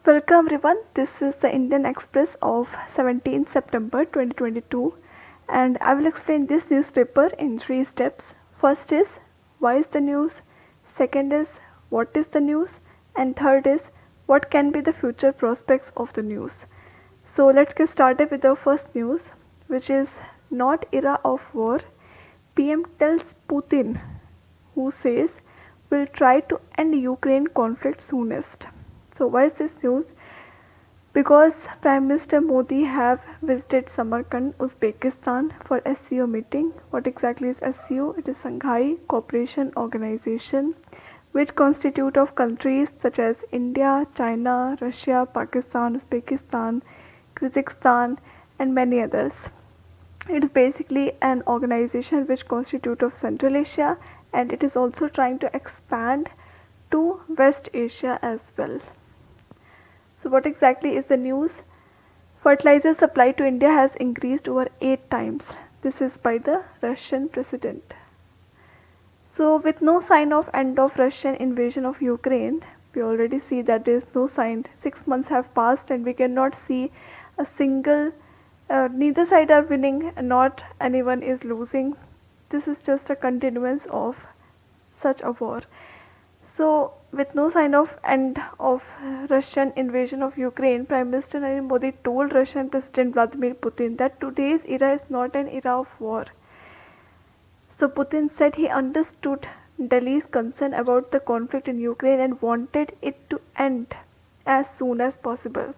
Welcome everyone. This is the Indian Express of 17th September 2022 and I will explain this newspaper in three steps. First is why is the news? Second is what is the news? And third is what can be the future prospects of the news. So let's get started with the first news, which is not era of war. PM tells Putin, who says will try to end Ukraine conflict soonest. So why is this news? Because Prime Minister Modi have visited Samarkand, Uzbekistan for SCO meeting. What exactly is SCO? It is Shanghai Cooperation Organization, which constitute of countries such as India, China, Russia, Pakistan, Uzbekistan, Kyrgyzstan, and many others. It is basically an organization which constitute of Central Asia, and it is also trying to expand to West Asia as well. So what exactly is the news? Fertilizer supply to India has increased over 8 times. This is by the Russian president. So with no sign of end of Russian invasion of Ukraine, we already see that there is no sign. 6 months have passed and we cannot see a single, neither side are winning, not anyone is losing. This is just a continuance of such a war. So, with no sign of end of Russian invasion of Ukraine, Prime Minister Narendra Modi told Russian President Vladimir Putin that today's era is not an era of war. So, Putin said he understood Delhi's concern about the conflict in Ukraine and wanted it to end as soon as possible.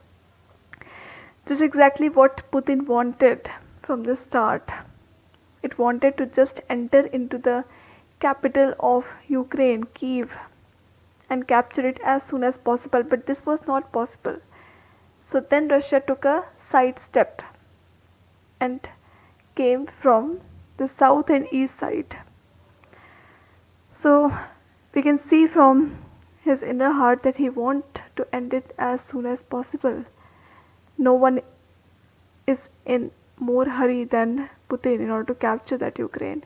This is exactly what Putin wanted from the start. It wanted to just enter into the capital of Ukraine, Kiev, and capture it as soon as possible, but this was not possible. So then Russia took a side step and came from the south and east side. So we can see from his inner heart that he wants to end it as soon as possible. No one is in more hurry than Putin in order to capture that Ukraine.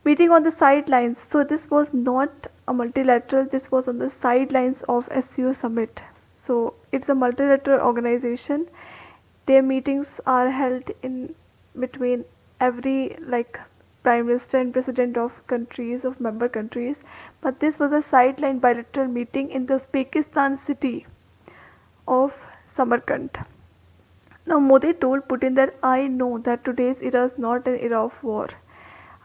Meeting on the sidelines. So this was not a multilateral, this was on the sidelines of SCO summit. So it's a multilateral organization. Their meetings are held in between every prime minister and president of countries, of member countries. But this was a sideline bilateral meeting in the Uzbekistan city of Samarkand. Now Modi told Putin that I know that today's era is not an era of war.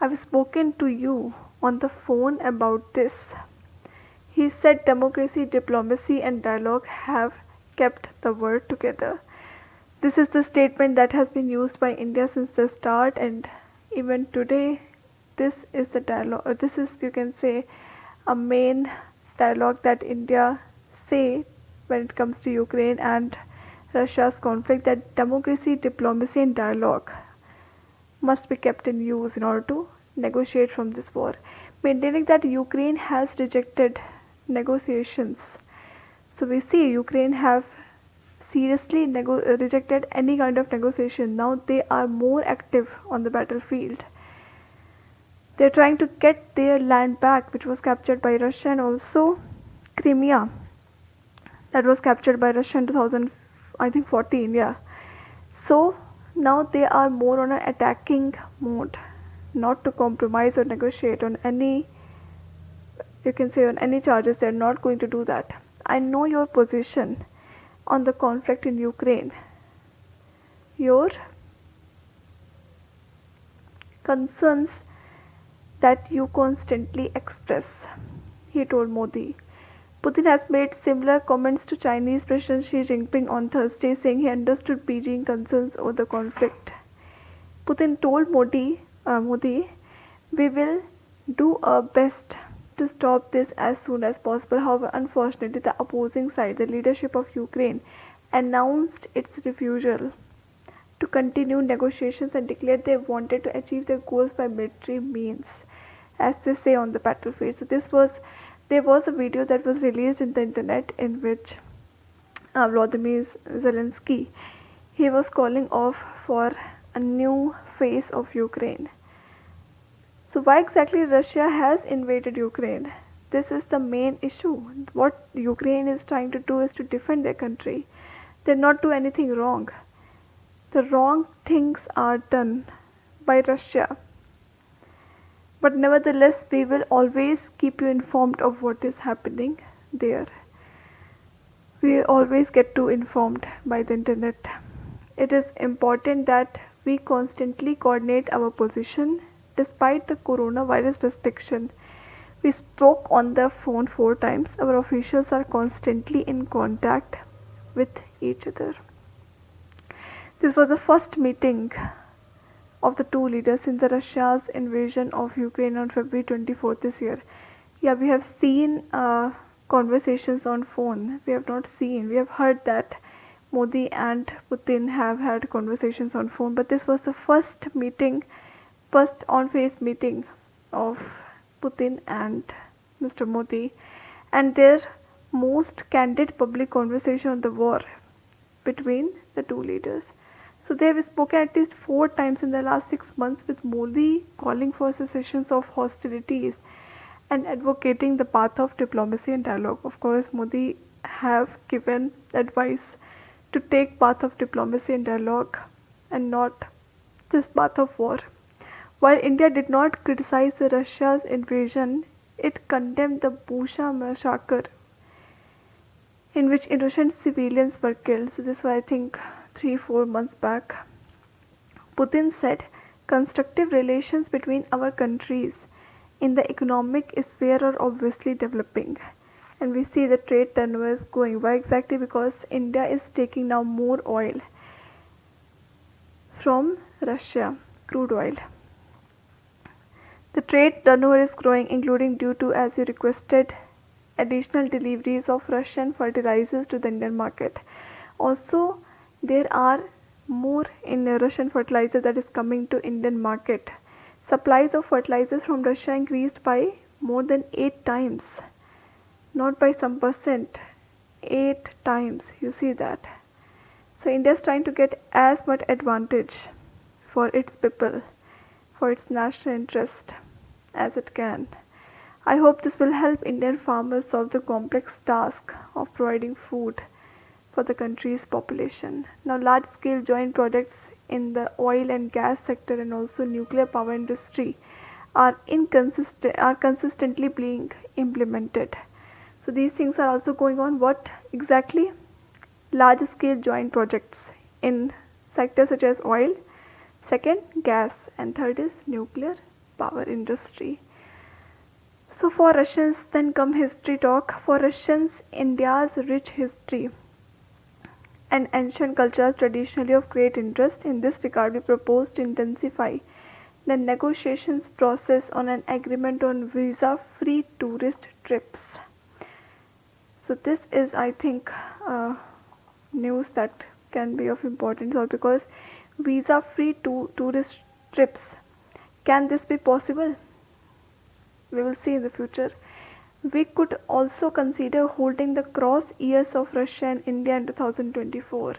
I've spoken to you on the phone about this. He said democracy, diplomacy, and dialogue have kept the world together. This is the statement that has been used by India since the start, and even today, this is the dialogue. This is, you can say, a main dialogue that India say when it comes to Ukraine and Russia's conflict, that democracy, diplomacy, and dialogue must be kept in use in order to negotiate from this war, maintaining that Ukraine has rejected negotiations. So we see Ukraine have seriously rejected any kind of negotiation. Now they are more active on the battlefield. They are trying to get their land back, which was captured by Russia, and also Crimea, that was captured by Russia in 2014. Yeah. So now they are more on an attacking mode, not to compromise or negotiate on any, you can say, on any charges. They're not going to do that. I know your position on the conflict in Ukraine, your concerns that you constantly express, he told Modi. Putin has made similar comments to Chinese President Xi Jinping on Thursday, saying he understood Beijing concerns over the conflict. Putin told Modi, we will do our best to stop this as soon as possible. However, unfortunately, the opposing side, the leadership of Ukraine, announced its refusal to continue negotiations and declared they wanted to achieve their goals by military means, as they say on the battlefield. So there was a video that was released in the internet in which Volodymyr Zelensky, he was calling off for a new phase of Ukraine. So why exactly Russia has invaded Ukraine? This is the main issue. What Ukraine is trying to do is to defend their country. They not do anything wrong. The wrong things are done by Russia. But nevertheless, we will always keep you informed of what is happening there. We always get too informed by the internet. It is important that we constantly coordinate our position despite the coronavirus restriction. We spoke on the phone 4 times. Our officials are constantly in contact with each other. This was the first meeting of the two leaders since the Russia's invasion of Ukraine on February 24th this year. Yeah, we have seen conversations on phone. We have heard that Modi and Putin have had conversations on phone, but this was the first meeting, first on-face meeting of Putin and Mr. Modi, and their most candid public conversation on the war between the two leaders. So they have spoken at least 4 times in the last 6 months, with Modi calling for cessations of hostilities and advocating the path of diplomacy and dialogue. Of course, Modi have given advice to take path of diplomacy and dialogue and not this path of war. While India did not criticize Russia's invasion, it condemned the Busha massacre in which innocent civilians were killed. So this was, I think, 3-4 months back. Putin said constructive relations between our countries in the economic sphere are obviously developing, and we see the trade turnover is going. Why exactly? Because India is taking now more oil from Russia, crude oil. The trade turnover is growing, including due to, as you requested, additional deliveries of Russian fertilizers to the Indian market. Also, there are more in Russian fertilizer that is coming to Indian market. Supplies of fertilizers from Russia increased by more than 8 times, not by some percent, 8 times. You see that. So India is trying to get as much advantage for its people, for its national interest as it can. I hope this will help Indian farmers solve the complex task of providing food for the country's population. Now, large-scale joint projects in the oil and gas sector and also nuclear power industry are consistently being implemented. So these things are also going on. What exactly? Large-scale joint projects in sectors such as oil, second gas, and third is nuclear power industry. So for Russians, then come history talk. For Russians, India's rich history and ancient cultures traditionally of great interest. In this regard, we propose to intensify the negotiations process on an agreement on visa-free tourist trips. So this is, I think, news that can be of importance, or because visa-free tourist trips, can this be possible? We will see in the future. We could also consider holding the cross years of Russia and India in 2024.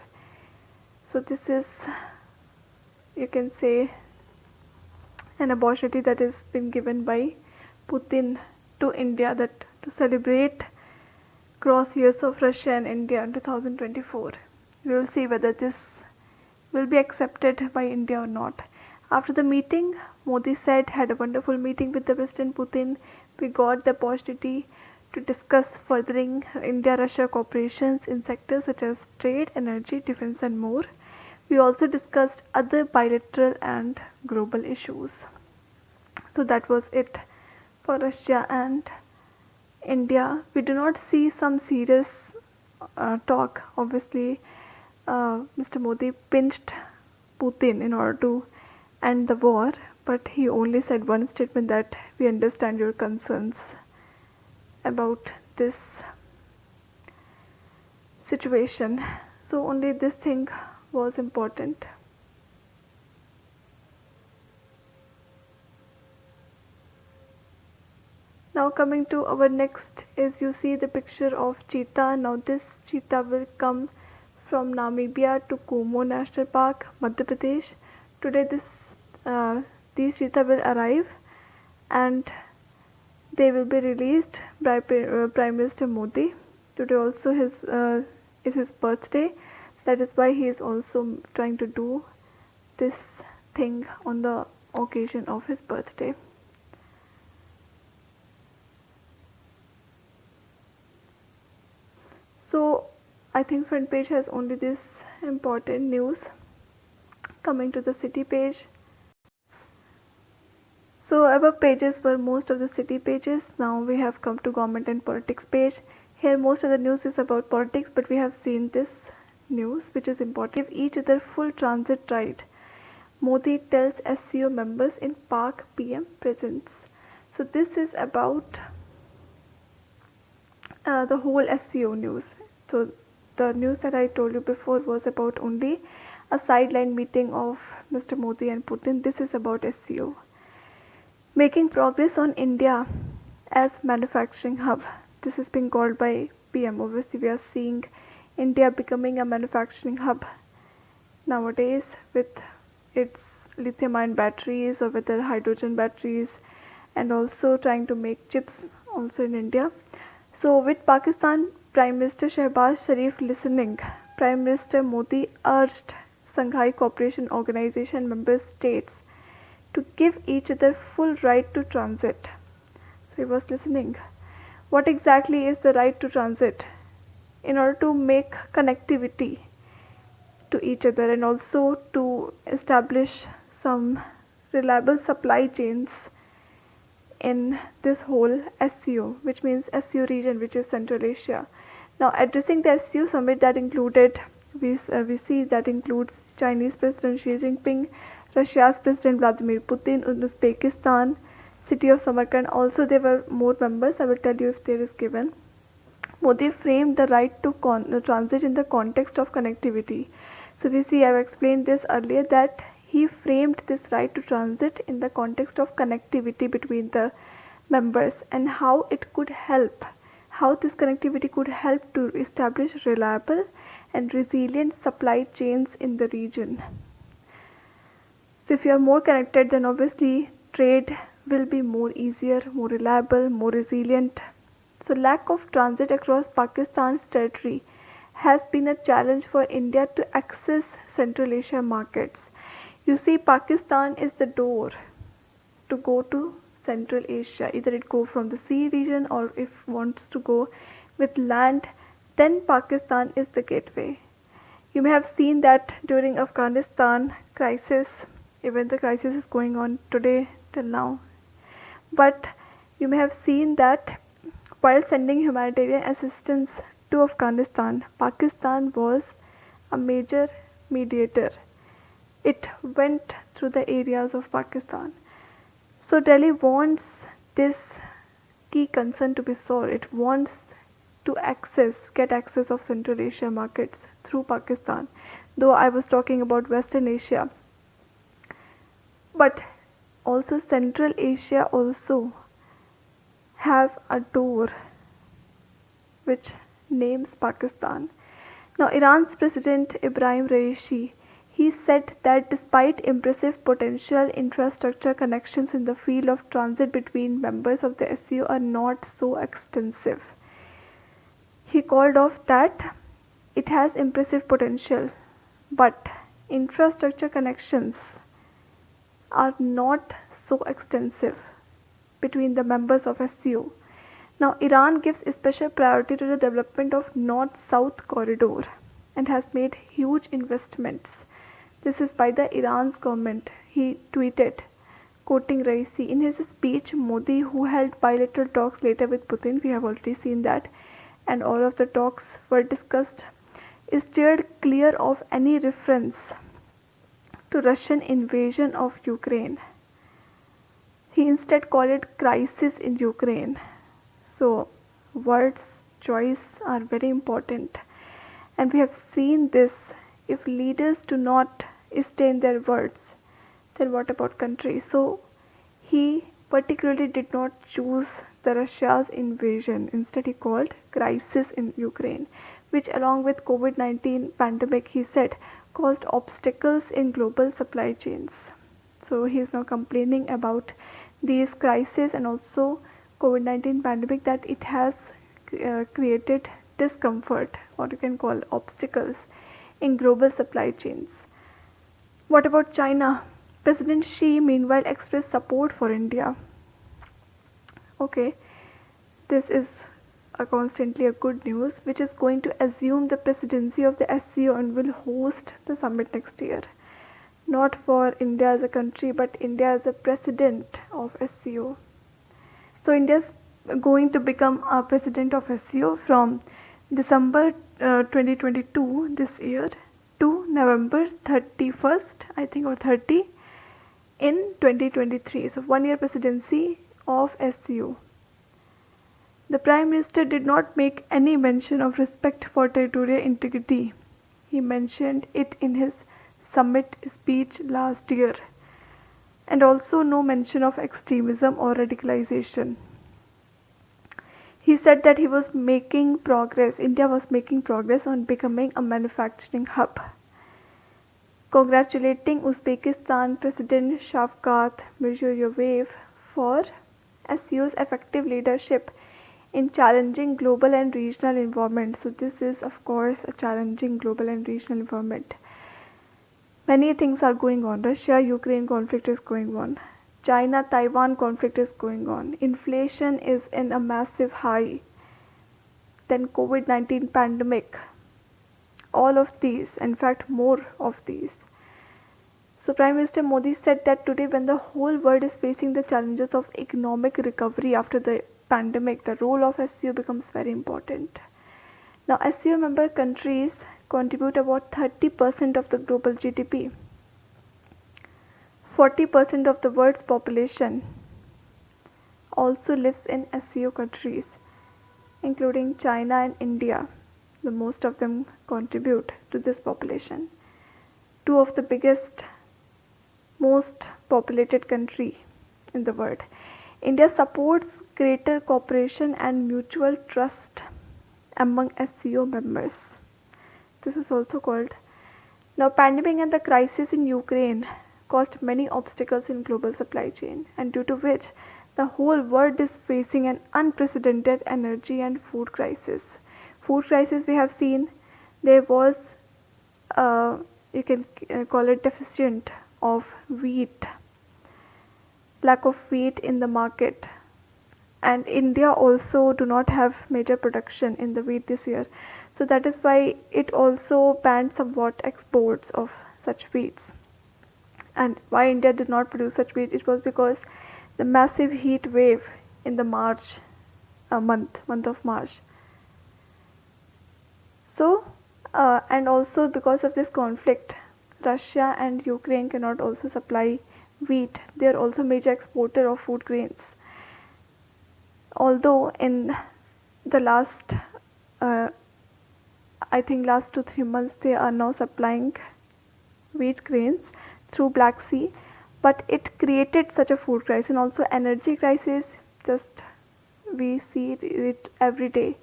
So this is, you can say, an opportunity that has been given by Putin to India, that to celebrate cross years of Russia and India in 2024. We will see whether this will be accepted by India or not. After the meeting, Modi said, had a wonderful meeting with the President Putin. We got the opportunity to discuss furthering India-Russia cooperations in sectors such as trade, energy, defense and more. We also discussed other bilateral and global issues. So that was it for Russia and India. We do not see some serious talk. Obviously, Mr. Modi pinched Putin in order to end the war, but he only said one statement, that we understand your concerns about this situation. So only this thing was important. Now coming to our next is, you see the picture of cheetah. Now this cheetah will come from Namibia to Como National Park, Madhya Pradesh. Today these cheetah will arrive, and they will be released by Prime Minister Modi. Today also is his birthday. That is why he is also trying to do this thing on the occasion of his birthday. So I think front page has only this important news. Coming to the city page. So above pages were most of the city pages. Now we have come to government and politics page. Here most of the news is about politics, but we have seen this news which is important. Give each other full transit right. Modi tells SCO members in Park PM presence. So this is about the whole SCO news. So the news that I told you before was about only a sideline meeting of Mr. Modi and Putin. This is about SCO. Making progress on India as manufacturing hub. This is being called by PM. Obviously, we are seeing India becoming a manufacturing hub nowadays with its lithium-ion batteries or with their hydrogen batteries, and also trying to make chips also in India. So with Pakistan Prime Minister Shehbaz Sharif listening, Prime Minister Modi urged Shanghai Cooperation Organization member states to give each other full right to transit. So he was listening. What exactly is the right to transit? In order to make connectivity to each other and also to establish some reliable supply chains in this whole SCO, which means SCO region, which is Central Asia. Now addressing the SCO summit that included, we see that includes Chinese President Xi Jinping, Russia's President Vladimir Putin, Uzbekistan, city of Samarkand. Also there were more members. I will tell you if there is given. Modi framed the right to transit in the context of connectivity. So we see, I have explained this earlier, that he framed this right to transit in the context of connectivity between the members and how it could help, how this connectivity could help to establish reliable and resilient supply chains in the region. So if you are more connected, then obviously trade will be more easier, more reliable, more resilient. So lack of transit across Pakistan's territory has been a challenge for India to access Central Asia markets. You see, Pakistan is the door to go to Central Asia. Either it go from the sea region, or if wants to go with land, then Pakistan is the gateway. You may have seen that during Afghanistan crisis, even the crisis is going on today till now, but you may have seen that while sending humanitarian assistance to Afghanistan, Pakistan was a major mediator. It went through the areas of Pakistan. So Delhi wants this key concern to be solved. It wants to get access of Central Asia markets through Pakistan. Though I was talking about Western Asia, but also Central Asia also have a door which names Pakistan. Now Iran's President Ibrahim Raisi, he said that despite impressive potential, infrastructure connections in the field of transit between members of the SCO are not so extensive. He called off that it has impressive potential, but infrastructure connections are not so extensive between the members of SCO. Now Iran gives special priority to the development of North-South corridor and has made huge investments. This is by the Iran's government. He tweeted, quoting Raisi. In his speech, Modi, who held bilateral talks later with Putin, we have already seen that, and all of the talks were discussed, steered clear of any reference to Russian invasion of Ukraine. He instead called it crisis in Ukraine. So words choice are very important, and we have seen this. If leaders do not stay in their words, then what about countries? So he particularly did not choose the Russia's invasion. Instead he called crisis in Ukraine, which along with COVID-19 pandemic, he said, caused obstacles in global supply chains. So he is now complaining about these crises and also COVID-19 pandemic that it has created discomfort, or you can call obstacles, in global supply chains. What about China? President Xi meanwhile expressed support for India. Okay, this is constantly a good news, which is going to assume the presidency of the SCO and will host the summit next year. Not for India as a country, but India as a president of SCO. So India is going to become a president of SCO from December 2022 this year to November 31st, I think, or 30 in 2023. So 1 year presidency of SCO. The Prime Minister did not make any mention of respect for territorial integrity. He mentioned it in his summit speech last year, and also no mention of extremism or radicalization. He said that India was making progress on becoming a manufacturing hub. Congratulating Uzbekistan President Shavkat Mirziyoyev for SCO's effective leadership in challenging global and regional environment. So this is of course a challenging global and regional environment. Many things are going on. Russia-Ukraine conflict is going on. China-Taiwan conflict is going on. Inflation is in a massive high. Then COVID-19 pandemic. All of these, in fact more of these. So Prime Minister Modi said that today, when the whole world is facing the challenges of economic recovery after the pandemic, the role of SCO becomes very important. Now SCO member countries contribute about 30% of the global GDP. 40% of the world's population also lives in SCO countries, including China and India. The most of them contribute to this population. Two of the biggest, most populated country in the world. India supports greater cooperation and mutual trust among SCO members. This is also called. Now, pandemic and the crisis in Ukraine caused many obstacles in global supply chain, and due to which the whole world is facing an unprecedented energy and food crisis. Food crisis we have seen, there was you can call it deficient of wheat, lack of wheat in the market, and India also do not have major production in the wheat this year. So that is why it also banned somewhat exports of such wheats. And why India did not produce such wheat? It was because the massive heat wave in the month of March. So and also because of this conflict, Russia and Ukraine cannot also supply wheat. They are also major exporter of food grains. Although in the last I think last 2-3 months they are now supplying wheat grains through Black Sea, but it created such a food crisis and also energy crisis. Just we see it every day,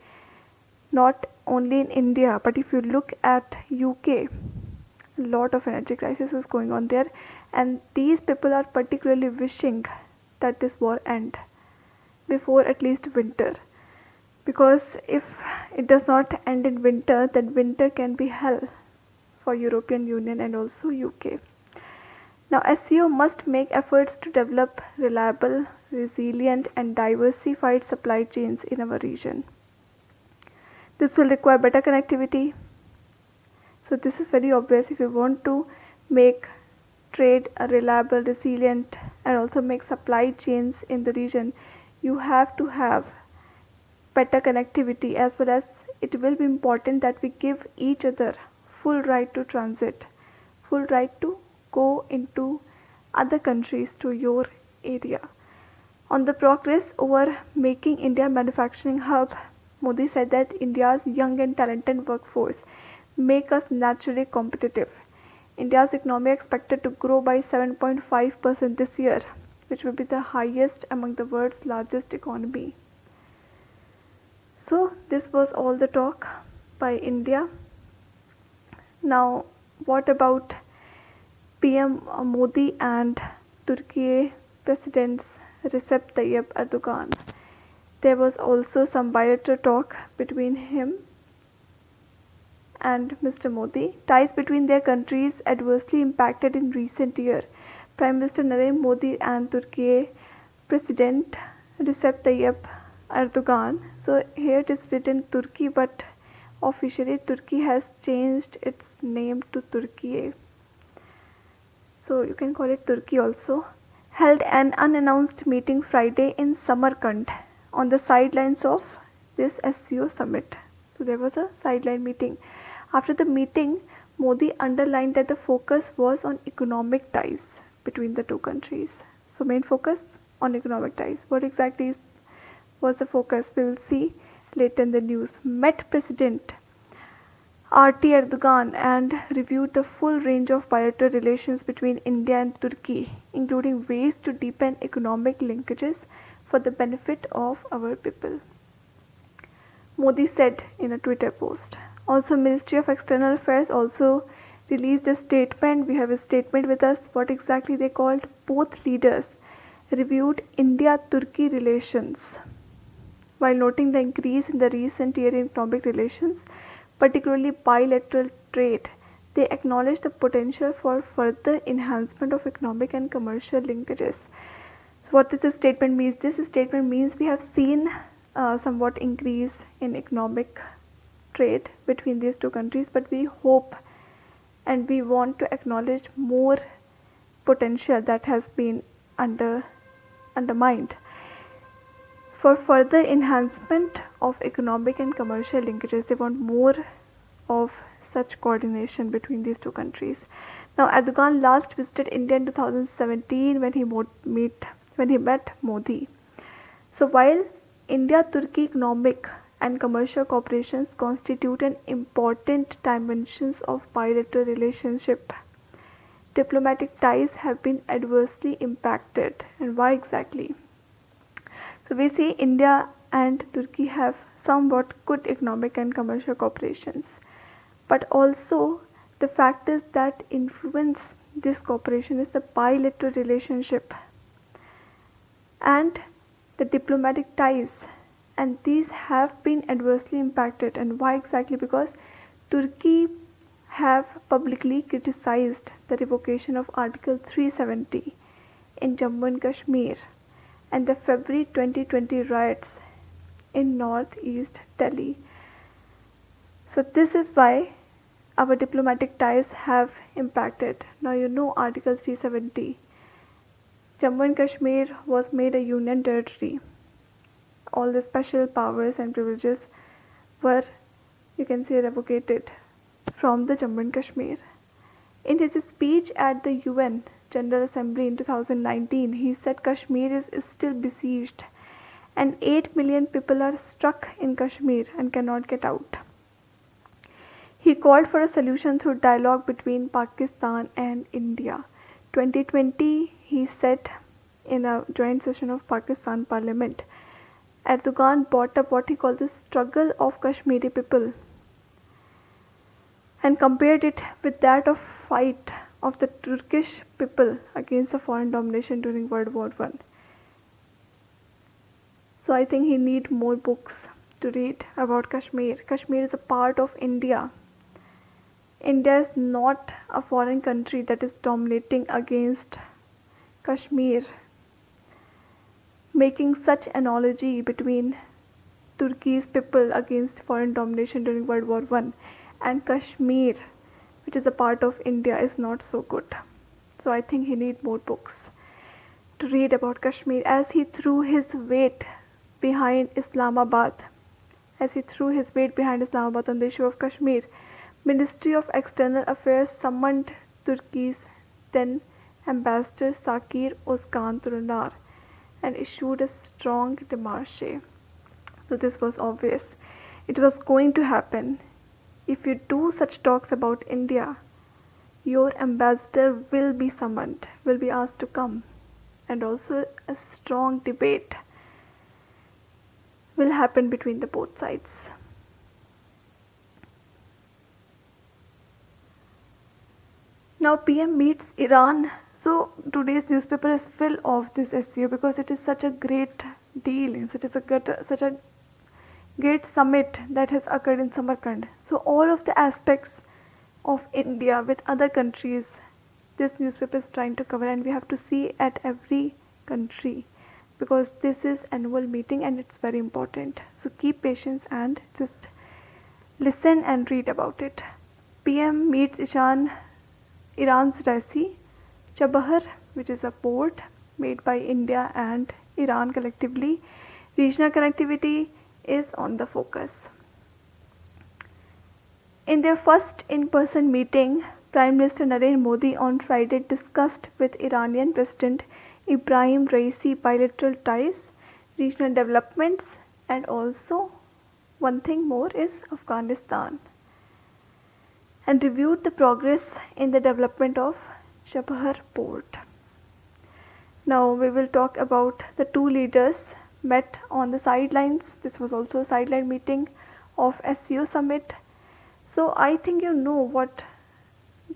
not only in India, but if you look at UK, a lot of energy crisis is going on there, and these people are particularly wishing that this war end before at least winter, because if it does not end in winter, then winter can be hell for European Union and also UK. Now SCO must make efforts to develop reliable, resilient and diversified supply chains in our region. This will require better connectivity. So this is very obvious. If you want to make trade reliable, resilient and also make supply chains in the region, you have to have better connectivity, as well as it will be important that we give each other full right to transit, full right to go into other countries to your area. On the progress over making India manufacturing hub, Modi said that India's young and talented workforce make us naturally competitive. India's economy expected to grow by 7.5% this year, which will be the highest among the world's largest economy. So this was all the talk by India. Now what about PM Modi and Turkey President Recep Tayyip Erdogan? There was also some bilateral talk between him and Mr. Modi. Ties between their countries adversely impacted in recent year. Prime Minister Narendra Modi and Turkey President Recep Tayyip Erdogan. So here it is written Turkey, but officially Turkey has changed its name to Turkey. So you can call it Turkey also. Held an unannounced meeting Friday in Samarkand on the sidelines of this SCO summit. So there was a sideline meeting. After the meeting, Modi underlined that the focus was on economic ties between the two countries. So main focus on economic ties. What exactly was the focus? We will see later in the news. Met President RT Erdogan and reviewed the full range of bilateral relations between India and Turkey, including ways to deepen economic linkages for the benefit of our people. Modi said in a Twitter post. Also, Ministry of External Affairs also released a statement. We have a statement with us. What exactly they called? Both leaders reviewed India-Turkey relations while noting the increase in the recent year in economic relations, particularly bilateral trade. They acknowledged the potential for further enhancement of economic and commercial linkages. So what does this statement mean? This statement means we have seen somewhat increase in economic trade between these two countries, but we hope and we want to acknowledge more potential that has been undermined for further enhancement of economic and commercial linkages. They want more of such coordination between these two countries. Now, Erdogan last visited India in 2017 when he met Modi. So while India-Turkey economic and commercial cooperations constitute an important dimensions of bilateral relationship, diplomatic ties have been adversely impacted. And why exactly? So we see India and Turkey have somewhat good economic and commercial cooperations, but also the factors that influence this cooperation is the bilateral relationship and the diplomatic ties, and these have been adversely impacted. And why exactly? Because Turkey have publicly criticized the revocation of Article 370 in Jammu and Kashmir and the February 2020 riots in northeast Delhi. So this is why our diplomatic ties have impacted. Now you know Article 370. Jammu and Kashmir was made a union territory. All the special powers and privileges were, you can say, revocated from the Jammu and Kashmir. In his speech at the UN General Assembly in 2019, he said Kashmir is still besieged and 8 million people are stuck in Kashmir and cannot get out. He called for a solution through dialogue between Pakistan and India. 2020, he said in a joint session of Pakistan Parliament, Erdogan brought up what he called the struggle of Kashmiri people and compared it with that of fight of the Turkish people against the foreign domination during World War I. So I think he need more books to read about Kashmir. Kashmir is a part of India. India is not a foreign country that is dominating against Kashmir. Making such analogy between Turkey's people against foreign domination during World War I and Kashmir, which is a part of India, is not so good. So I think he need more books to read about Kashmir as he threw his weight behind Islamabad. As he threw his weight behind Islamabad on the issue of Kashmir, Ministry of External Affairs summoned Turkey's then Ambassador Sakir Özkan Turunar and issued a strong démarche. So this was obvious. It was going to happen. If you do such talks about India, your ambassador will be summoned, will be asked to come, and also a strong debate will happen between the both sides. Now PM meets Iran. So today's newspaper is full of this SCO because it is such a great deal. Such a great summit that has occurred in Samarkand. So all of the aspects of India with other countries, this newspaper is trying to cover, and we have to see at every country because this is annual meeting and it's very important. So keep patience and just listen and read about it. PM meets Iran's Raisi, Chabahar, which is a port made by India and Iran collectively. Regional connectivity is on the focus. In their first in-person meeting, Prime Minister Narendra Modi on Friday discussed with Iranian President Ibrahim Raisi bilateral ties, regional developments, and also one thing more is Afghanistan, and reviewed the progress in the development of Chabahar port. Now we will talk about the two leaders met on the sidelines. This was also a sideline meeting of SCO summit. So I think you know what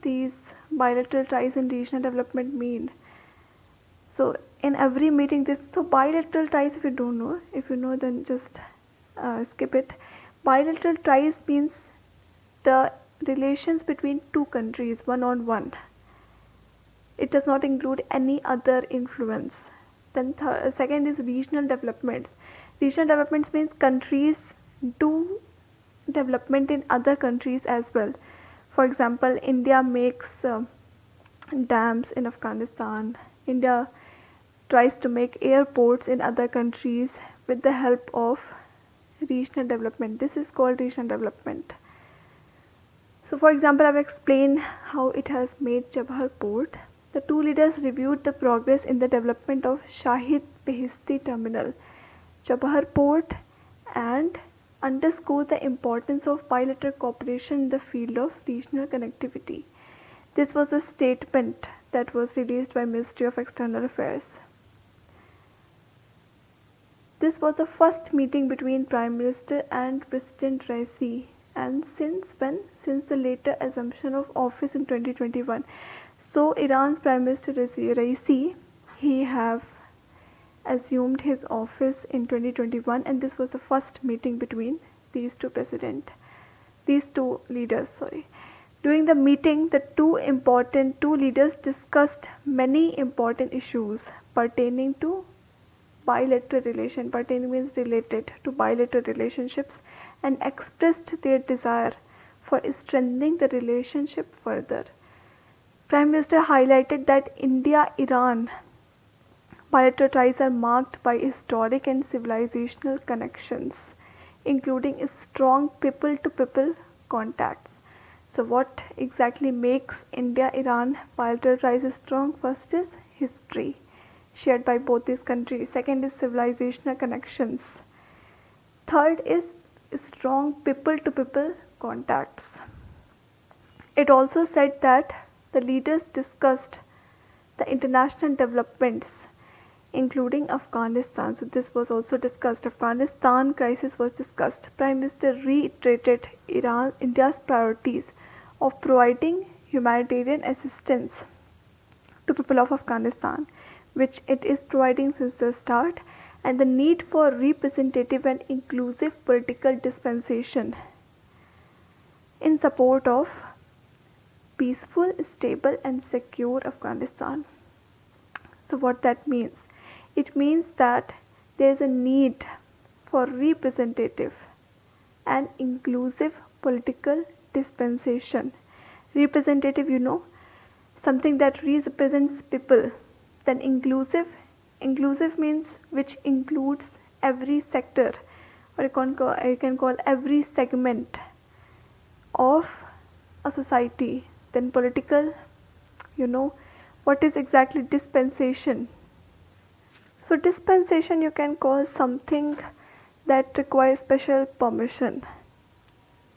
these bilateral ties and regional development mean. So in every meeting bilateral ties, if you know then just skip it. Bilateral ties means the relations between two countries one on one. It does not include any other influence. Then second is regional developments. Regional developments means countries do development in other countries as well. For example, India makes dams in Afghanistan. India tries to make airports in other countries with the help of regional development. This is called regional development. So for example, I will explain how it has made Chabahar port. The two leaders reviewed the progress in the development of Shahid Behishti terminal, Chabahar port, and underscored the importance of bilateral cooperation in the field of regional connectivity. This was a statement that was released by Ministry of External Affairs. This was the first meeting between Prime Minister and President Raisi, and since when? Since the later assumption of office in 2021. So Iran's Prime Minister Raisi, he have assumed his office in 2021, and this was the first meeting between these two leaders. During the meeting, the two leaders discussed many important issues pertaining to bilateral relation. Pertaining means related to bilateral relationships, and expressed their desire for strengthening the relationship further. Prime Minister highlighted that India-Iran bilateral ties are marked by historic and civilizational connections, including strong people-to-people contacts. So what exactly makes India-Iran bilateral ties strong? First is history shared by both these countries. Second is civilizational connections. Third is strong people-to-people contacts. It also said that the leaders discussed the international developments including Afghanistan. So this was also discussed. Afghanistan crisis was discussed. Prime Minister reiterated India's priorities of providing humanitarian assistance to people of Afghanistan, which it is providing since the start, and the need for representative and inclusive political dispensation in support of peaceful, stable, and secure Afghanistan. So what that means? It means that there is a need for representative and inclusive political dispensation. Representative, something that represents people. Then inclusive means which includes every sector, or you can call every segment of a society. Then political, what is exactly dispensation? So dispensation you can call something that requires special permission,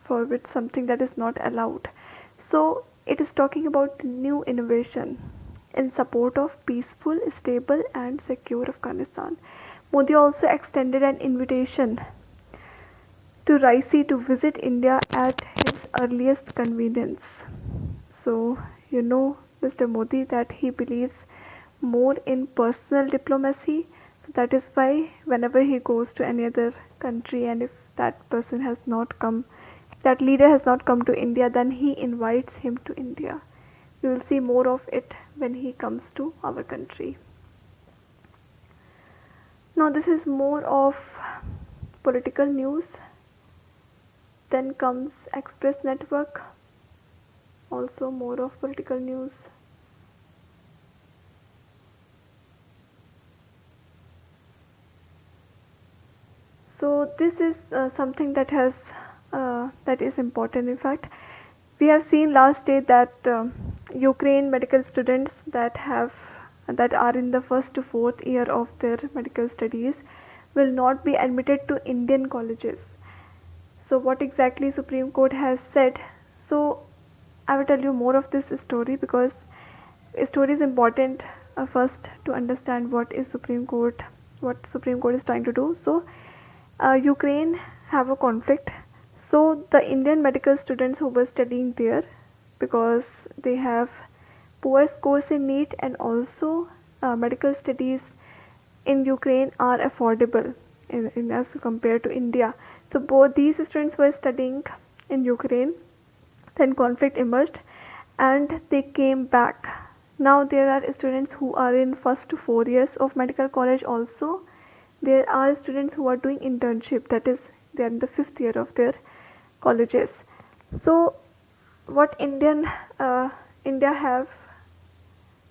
for which something that is not allowed. So it is talking about new innovation in support of peaceful, stable, and secure Afghanistan. Modi also extended an invitation to Raisi to visit India at his earliest convenience. So, Mr. Modi, that he believes more in personal diplomacy. So that is why whenever he goes to any other country, and if that person has not come, that leader has not come to India, then he invites him to India. We will see more of it when he comes to our country. Now this is more of political news. Then comes Express Network, also more of political news. So this is something that is important. In fact, we have seen last day that Ukraine medical students that are in the first to fourth year of their medical studies will not be admitted to Indian colleges. So what exactly Supreme Court has said? So I will tell you more of this story, because story is important first to understand what Supreme Court is trying to do. So Ukraine have a conflict. So the Indian medical students who were studying there, because they have poor scores in NEET, and also medical studies in Ukraine are affordable in as compared to India. So both these students were studying in Ukraine. Then conflict emerged and they came back. Now there are students who are in first to 4 years of medical college. Also there are students who are doing internship, that is they are in the fifth year of their colleges. So what India have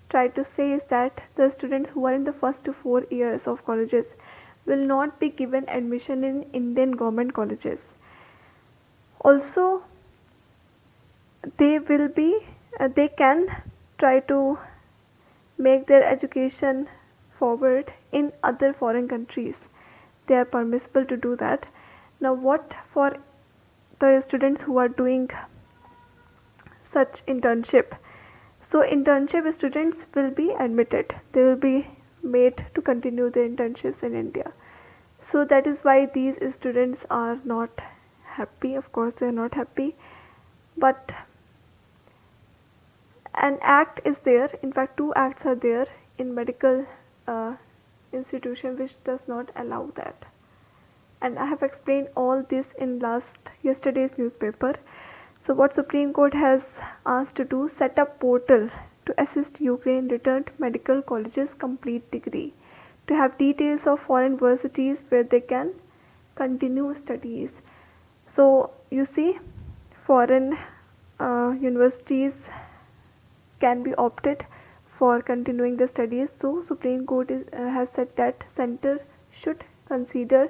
tried to say is that the students who are in the first to 4 years of colleges will not be given admission in Indian government colleges. Also they can try to make their education forward in other foreign countries. They are permissible to do that. Now what for the students who are doing such internship? So internship students will be admitted. They will be made to continue their internships in India. So that is why these students are not happy. Of course they are not happy, but an act is there. In fact, two acts are there in medical institution which does not allow that. And I have explained all this in yesterday's newspaper. So what Supreme Court has asked to do, set up portal to assist Ukraine returned medical colleges complete degree, to have details of foreign universities where they can continue studies. So you see, foreign universities can be opted for continuing the studies. So Supreme Court has said that center should consider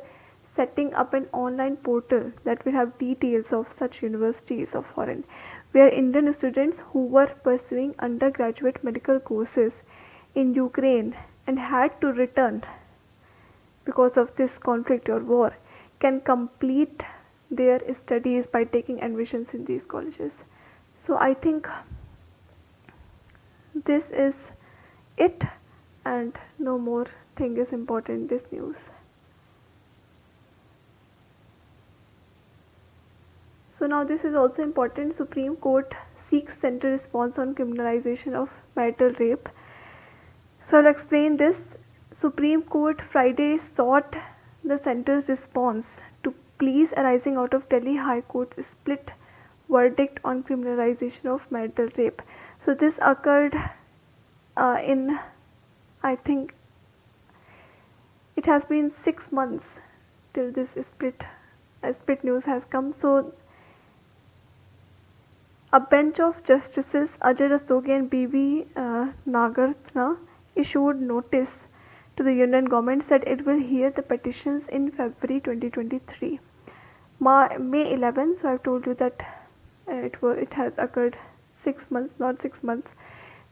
setting up an online portal that will have details of such universities of foreign, where Indian students who were pursuing undergraduate medical courses in Ukraine and had to return because of this conflict or war can complete their studies by taking admissions in these colleges. So I think this is it, and no more thing is important in this news. So now this is also important. Supreme Court seeks center response on criminalization of marital rape. So I'll explain this. Supreme Court Friday sought the center's response to pleas arising out of Delhi High Court's split verdict on criminalization of marital rape. So this occurred in, I think it has been 6 months till this split news has come. So a bench of Justices Ajay Rastogi and B.V. Nagarthna issued notice to the Union government, said it will hear the petitions in February 2023. May 11, so I've told you that it has occurred 6 months, not 6 months.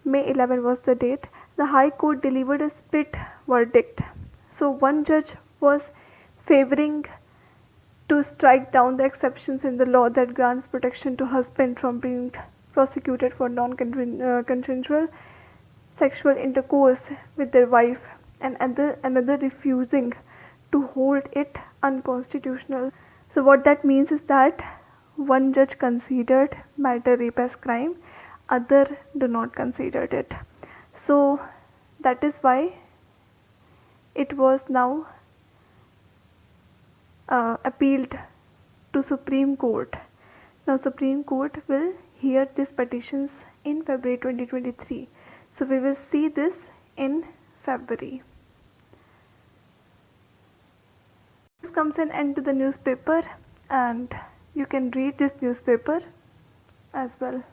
May 11 was the date. The High Court delivered a split verdict. So one judge was favoring to strike down the exceptions in the law that grants protection to husband from being prosecuted for non-consensual sexual intercourse with their wife, and another refusing to hold it unconstitutional. So what that means is that one judge considered marital rape as crime, other do not consider it. So that is why it was now appealed to Supreme Court. Now Supreme Court will hear these petitions in February 2023. So we will see this in February. This comes an end to the newspaper, and you can read this newspaper as well.